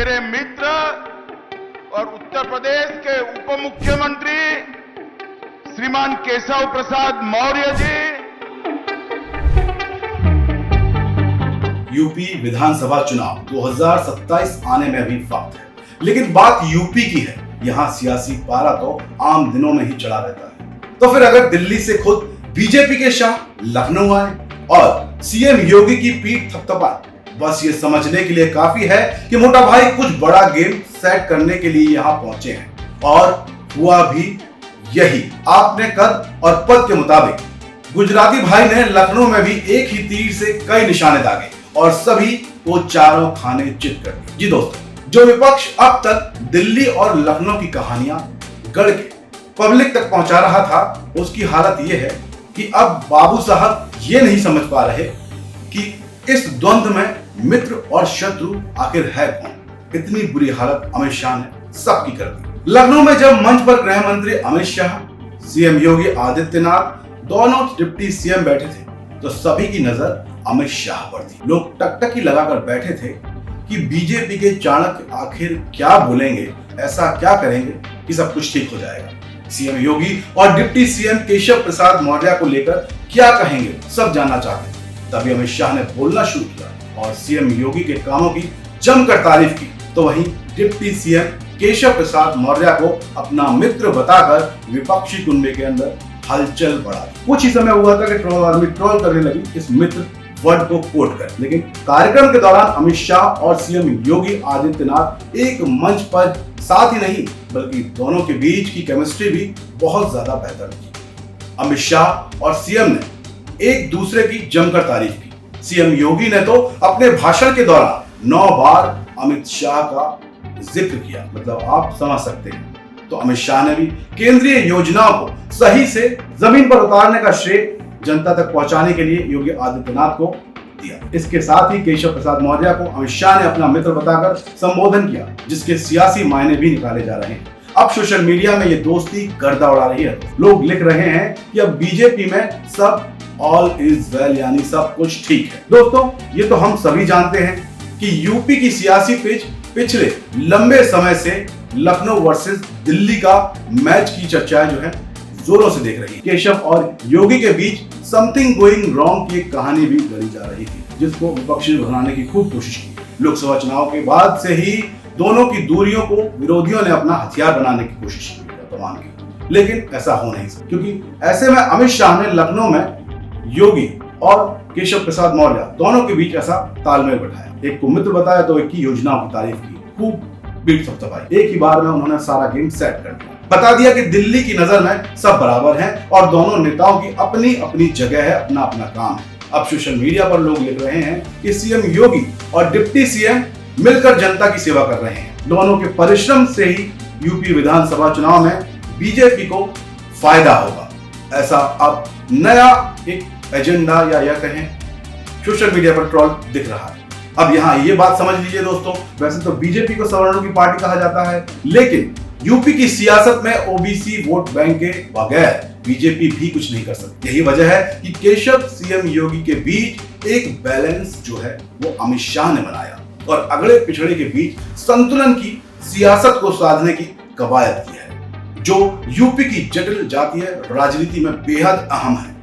मेरे मित्र और उत्तर प्रदेश के उप मुख्यमंत्री श्रीमान केशव प्रसाद मौर्य जी, यूपी विधानसभा चुनाव 2027 आने में अभी वक्त है, लेकिन बात यूपी की है। यहाँ सियासी पारा तो आम दिनों में ही चढ़ा रहता है। तो फिर अगर दिल्ली से खुद बीजेपी के शाह लखनऊ आए और सीएम योगी की पीठ थपथपाए, बस ये समझने के लिए काफी है कि मोटा भाई कुछ बड़ा गेम सेट करने के लिए यहाँ पहुंचे हैं। और हुआ भी यही। आपने कद और पद के मुताबिक गुजराती भाई ने लखनऊ में भी एक ही तीर से कई निशाने दागे और सभी को चारों खाने चित कर दिए। जी दोस्तों, जो विपक्ष अब तक दिल्ली और लखनऊ की कहानियां गढ़ के पब्लिक तक पहुंचा रहा था, उसकी हालत यह है कि अब बाबू साहब ये नहीं समझ पा रहे कि इस द्वंद्व में मित्र और शत्रु आखिर है कौन। इतनी बुरी हालत अमित शाह ने सबकी कर दी। लखनऊ में जब मंच पर गृह मंत्री अमित शाह, सीएम योगी आदित्यनाथ, दोनों डिप्टी सीएम बैठे थे, तो सभी की नजर अमित शाह पर थी। लोग टकटकी लगाकर बैठे थे कि बीजेपी के चाणक्य आखिर क्या बोलेंगे, ऐसा क्या करेंगे कि सब कुछ ठीक हो जाएगा। सीएम योगी और डिप्टी सीएम केशव प्रसाद मौर्य को लेकर क्या कहेंगे, सब जानना चाहते थे। तभी अमित शाह ने बोलना शुरू किया और सीएम योगी के कामों की जमकर तारीफ की, तो वहीं डिप्टी सीएम केशव प्रसाद मौर्य को अपना मित्र बताकर विपक्षी कुनबे के अंदर हलचल बढ़ा दी। कुछ ही समय हुआ था कि ट्रोल आर्मी ट्रोल करने लगी इस मित्र वर्ड को कोट कर, लेकिन कार्यक्रम के दौरान अमित शाह और सीएम योगी आदित्यनाथ एक मंच पर साथ ही नहीं बल्कि दोनों के बीच की केमिस्ट्री भी बहुत ज्यादा बेहतर थी। अमित शाह और सीएम ने एक दूसरे की जमकर तारीफ की। सीएम योगी ने तो अपने भाषण के दौरान 9 बार अमित शाह का जिक्र किया, मतलब आप समझ सकते हैं। तो अमित शाह ने भी केंद्रीय योजनाओं को सही से जमीन पर उतारने का श्रेय जनता तक पहुंचाने के लिए योगी आदित्यनाथ को दिया। इसके साथ ही केशव प्रसाद मौर्य को अमित शाह ने अपना मित्र बताकर संबोधन किया, जिसके सियासी मायने भी निकाले जा रहे हैं। अब सोशल मीडिया में ये दोस्ती गर्दा उड़ा रही है। लोग लिख रहे हैं कि अब बीजेपी में सब ऑल इज वेल, यानी सब कुछ ठीक है। दोस्तों, ये तो हम सभी जानते हैं कि यूपी की सियासी पिच पिछले लंबे समय से लखनऊ वर्सेस दिल्ली का मैच की चर्चाएं जो है जोरों से देख रही है। केशव और योगी के बीच समथिंग गोइंग रॉन्ग की एक कहानी भी गढ़ी जा रही थी, जिसको विपक्षी बनाने की खूब कोशिश की। लोकसभा चुनाव के बाद से ही दोनों की दूरियों को विरोधियों ने अपना हथियार बनाने की कोशिश की, वर्तमान की, लेकिन ऐसा हो नहीं सकता, क्योंकि ऐसे में अमित शाह ने लखनऊ में योगी और केशव प्रसाद मौर्य दोनों के बीच ऐसा तालमेल बैठाया। एक को मित्र बताया तो एक की योजनाओं की तारीफ की, खूब पीठ थपथपाई। एक ही बार में उन्होंने सारा गेम सेट कर दिया, बता दिया कि दिल्ली की नजर में सब बराबर हैं और दोनों नेताओं की अपनी अपनी जगह है, अपना अपना काम है। अब सोशल मीडिया पर लोग लिख रहे हैं कि सीएम योगी और डिप्टी सीएम मिलकर जनता की सेवा कर रहे हैं। दोनों के परिश्रम से ही यूपी विधानसभा चुनाव में बीजेपी को फायदा होगा, ऐसा अब नया एक एजेंडा या यह कहें सोशल मीडिया पर ट्रोल दिख रहा है। अब यहाँ ये बात समझ लीजिए दोस्तों, वैसे तो बीजेपी को सवर्णों की पार्टी कहा जाता है, लेकिन यूपी की सियासत में ओबीसी वोट बैंक के बगैर बीजेपी भी कुछ नहीं कर सकती। यही वजह है कि केशव सीएम योगी के बीच एक बैलेंस जो है वो अमित शाह ने बनाया और अगड़े पिछड़े के बीच संतुलन की सियासत को साधने की कवायद की है, जो यूपी की जटिल जातीय राजनीति में बेहद अहम है।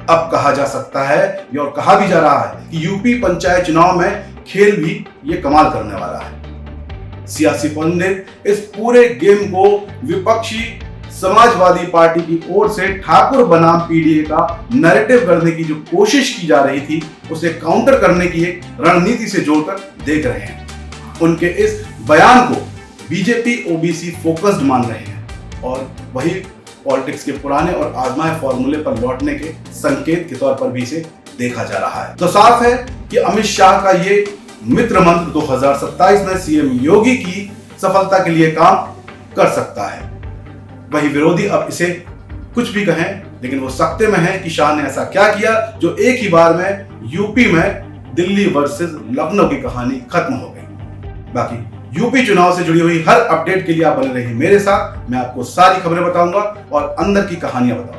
अब कहा जा सकता है और कहा भी जा रहा है कि यूपी पंचायत चुनाव में खेल भी ये कमाल करने वाला है। सियासी पंडित इस पूरे गेम को विपक्षी समाजवादी पार्टी की ओर से ठाकुर बनाम पीडीए का नैरेटिव करने की जो कोशिश की जा रही थी, उसे काउंटर करने की एक रणनीति से जोड़कर देख रहे हैं। उनके इस बयान को बीजेपी ओबीसी फोकस्ड मान रहे हैं और वही पॉलिटिक्स के पुराने और आजमाए फॉर्मूले पर लौटने के संकेत के तौर पर भी इसे देखा जा रहा है। तो साफ है कि अमित शाह का ये मित्र मंत्र 2027 में सीएम योगी की सफलता के लिए काम कर सकता है। वही विरोधी अब इसे कुछ भी कहें, लेकिन वो सकते में है कि शाह ने ऐसा क्या किया जो एक ही बार में यूपी में दिल्ली वर्सेस लखनऊ की कहानी खत्म हो गई। बाकी यूपी चुनाव से जुड़ी हुई हर अपडेट के लिए आप बने रहिए मेरे साथ। मैं आपको सारी खबरें बताऊंगा और अंदर की कहानियां बताऊंगा।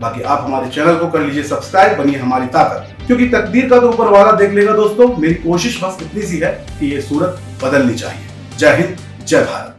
बाकी आप हमारे चैनल को कर लीजिए सब्सक्राइब, बनिए हमारी ताकत। क्योंकि तकदीर का तो ऊपर वाला देख लेगा दोस्तों। मेरी कोशिश बस इतनी सी है कि ये सूरत बदलनी चाहिए। जय हिंद, जय भारत।